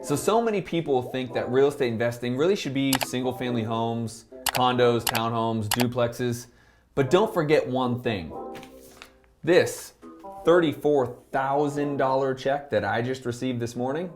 So many people think that real estate investing really should be single family homes, condos, townhomes, duplexes, but don't forget one thing. This $34,000 check that I just received this morning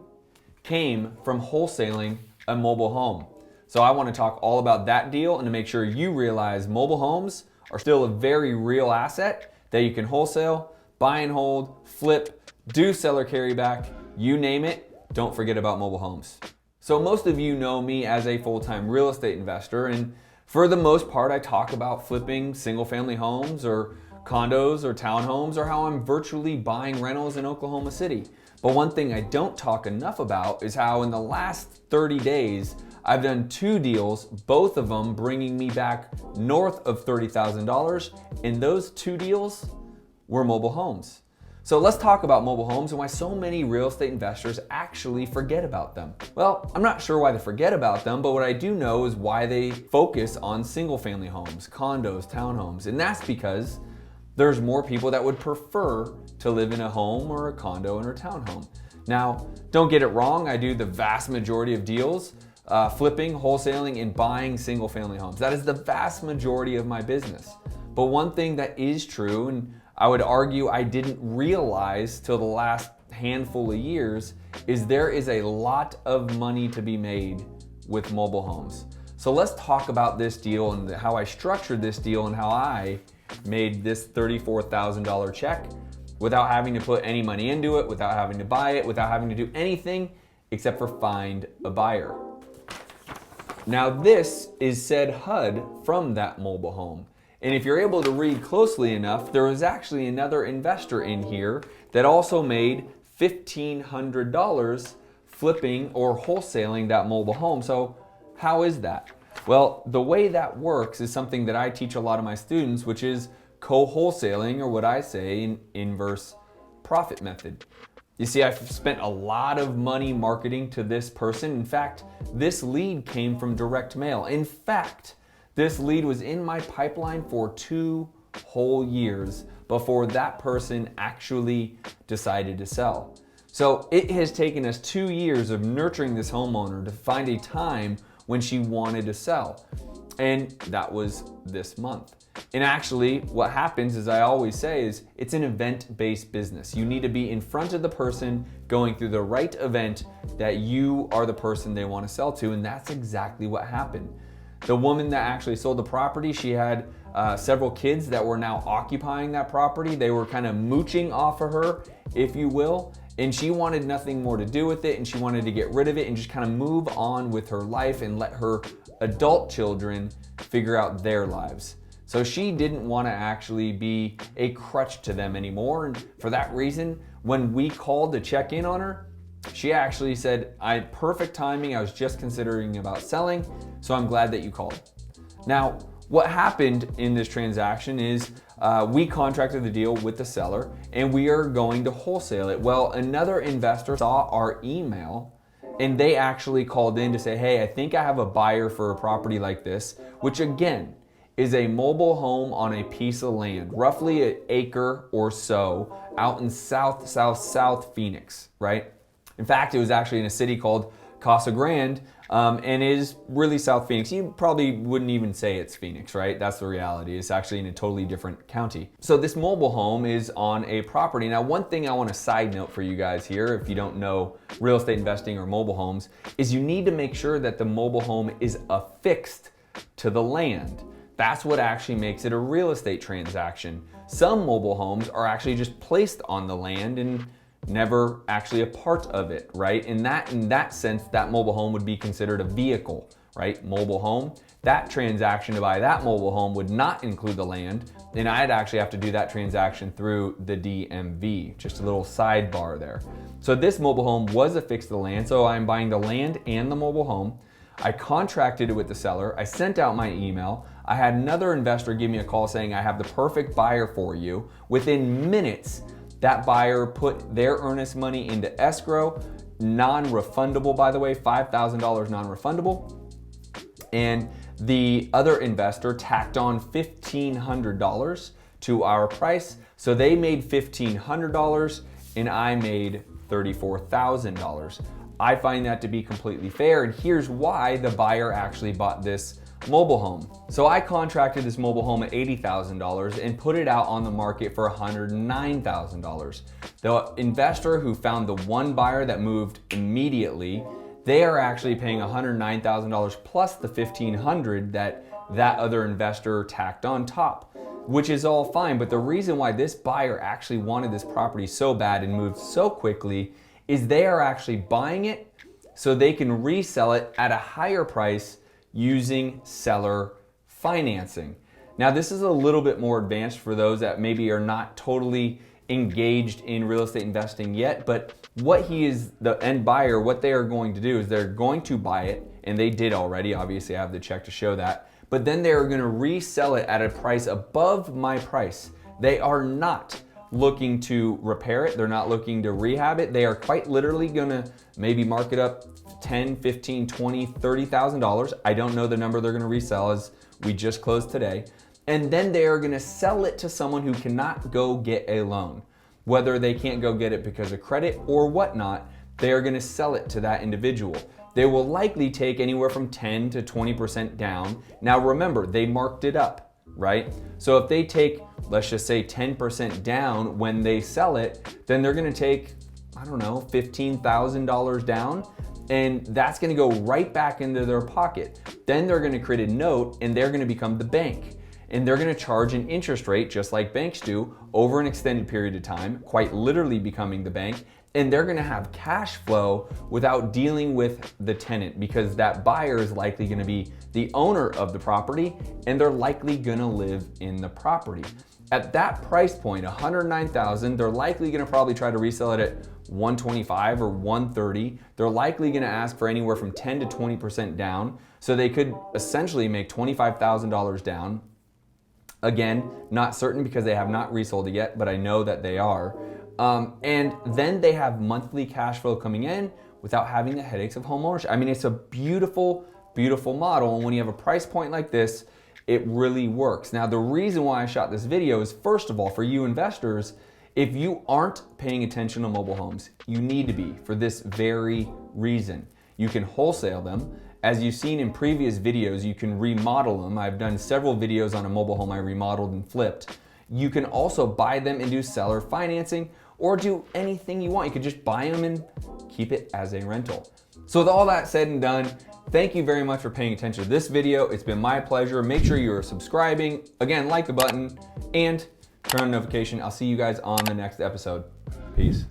came from wholesaling a mobile home. So I want to talk all about that deal and to make sure you realize mobile homes are still a very real asset that you can wholesale, buy and hold, flip, do seller carryback, you name it. Don't forget about mobile homes. So most of you know me as a full-time real estate investor, and for the most part I talk about flipping single family homes or condos or townhomes, or how I'm virtually buying rentals in Oklahoma City. But one thing I don't talk enough about is how in the last 30 days I've done 2 deals, both of them bringing me back north of $30,000, and those 2 deals were mobile homes. So let's talk about mobile homes and why so many real estate investors actually forget about them. Well, I'm not sure why they forget about them, but what I do know is why they focus on single family homes, condos, townhomes, and that's because there's more people that would prefer to live in a home or a condo or a townhome. Now, don't get it wrong, I do the vast majority of deals flipping, wholesaling, and buying single family homes. That is the vast majority of my business. But one thing that is true, and I would argue I didn't realize till the last handful of years, is there is a lot of money to be made with mobile homes. So let's talk about this deal and how I structured this deal and how I made this $34,000 check without having to put any money into it, without having to buy it, without having to do anything except for find a buyer. Now this is said HUD from that mobile home. And if you're able to read closely enough, there was actually another investor in here that also made $1,500 flipping or wholesaling that mobile home. So how is that? Well, the way that works is something that I teach a lot of my students, which is co-wholesaling, or what I say an inverse profit method. You see, I've spent a lot of money marketing to this person. In fact, this lead came from direct mail. In fact, this lead was in my pipeline for 2 whole years before that person actually decided to sell. So it has taken us 2 years of nurturing this homeowner to find a time when she wanted to sell. And that was this month. And actually what happens, as I always say, is it's an event-based business. You need to be in front of the person going through the right event that you are the person they want to sell to, and that's exactly what happened. The woman that actually sold the property, she had several kids that were now occupying that property. They were kind of mooching off of her, if you will, and she wanted nothing more to do with it, and she wanted to get rid of it and just kind of move on with her life and let her adult children figure out their lives. So she didn't want to actually be a crutch to them anymore, and for that reason, when we called to check in on her, she actually said, perfect timing, I was just considering about selling, so I'm glad that you called. Now, what happened in this transaction is we contracted the deal with the seller and we are going to wholesale it. Well, another investor saw our email and they actually called in to say, hey, I think I have a buyer for a property like this, which again, is a mobile home on a piece of land, roughly an acre or so out in south Phoenix, right? In fact, it was actually in a city called Casa Grande, and is really South Phoenix. You probably wouldn't even say it's Phoenix, right? That's the reality. It's actually in a totally different county. So this mobile home is on a property. Now, one thing I want to side note for you guys here, if you don't know real estate investing or mobile homes, is you need to make sure that the mobile home is affixed to the land. That's what actually makes it a real estate transaction. Some mobile homes are actually just placed on the land and never actually a part of it, right? In that sense, that mobile home would be considered a vehicle, right? Mobile home. That transaction to buy that mobile home would not include the land, and I'd actually have to do that transaction through the DMV. Just a little sidebar there. So this mobile home was affixed to the land, so I'm buying the land and the mobile home. I contracted it with the seller. I sent out my email. I had another investor give me a call saying, I have the perfect buyer for you. Within minutes, that buyer put their earnest money into escrow, non-refundable, by the way, $5,000 non-refundable. And the other investor tacked on $1,500 to our price. So they made $1,500 and I made $34,000. I find that to be completely fair, and here's why the buyer actually bought this mobile home. So I contracted this mobile home at $80,000 and put it out on the market for $109,000. The investor who found the one buyer that moved immediately, they are actually paying $109,000 plus the $1,500 that other investor tacked on top, which is all fine. But the reason why this buyer actually wanted this property so bad and moved so quickly is they are actually buying it so they can resell it at a higher price using seller financing. Now, this is a little bit more advanced for those that maybe are not totally engaged in real estate investing yet, but what the end buyer, what they are going to do is they're going to buy it, and they did already, obviously I have the check to show that, but then they're gonna resell it at a price above my price. They are not looking to repair it, they're not looking to rehab it, they are quite literally gonna maybe mark it up $10, $15, $20, $30,000. I don't know the number they're gonna resell, as we just closed today. And then they are gonna sell it to someone who cannot go get a loan. Whether they can't go get it because of credit or whatnot, they are gonna sell it to that individual. They will likely take anywhere from 10 to 20% down. Now remember, they marked it up, right? So if they take, let's just say 10% down when they sell it, then they're gonna take, I don't know, $15,000 down, and that's gonna go right back into their pocket. Then they're gonna create a note and they're gonna become the bank. And they're gonna charge an interest rate, just like banks do, over an extended period of time, quite literally becoming the bank, and they're gonna have cash flow without dealing with the tenant, because that buyer is likely gonna be the owner of the property, and they're likely gonna live in the property. At that price point, $109,000, they're likely gonna probably try to resell it at $125 or $130. They're likely gonna ask for anywhere from 10 to 20% down, so they could essentially make $25,000 down. Again, not certain because they have not resold it yet, but I know that they are. And then they have monthly cash flow coming in without having the headaches of home ownership. I mean, it's a beautiful, beautiful model. And when you have a price point like this, it really works. Now, the reason why I shot this video is, first of all, for you investors, if you aren't paying attention to mobile homes, you need to be, for this very reason. You can wholesale them. As you've seen in previous videos, you can remodel them. I've done several videos on a mobile home I remodeled and flipped. You can also buy them and do seller financing, or do anything you want. You could just buy them and keep it as a rental. So with all that said and done, thank you very much for paying attention to this video. It's been my pleasure. Make sure you're subscribing. Again, like the button and turn on notification. I'll see you guys on the next episode. Peace.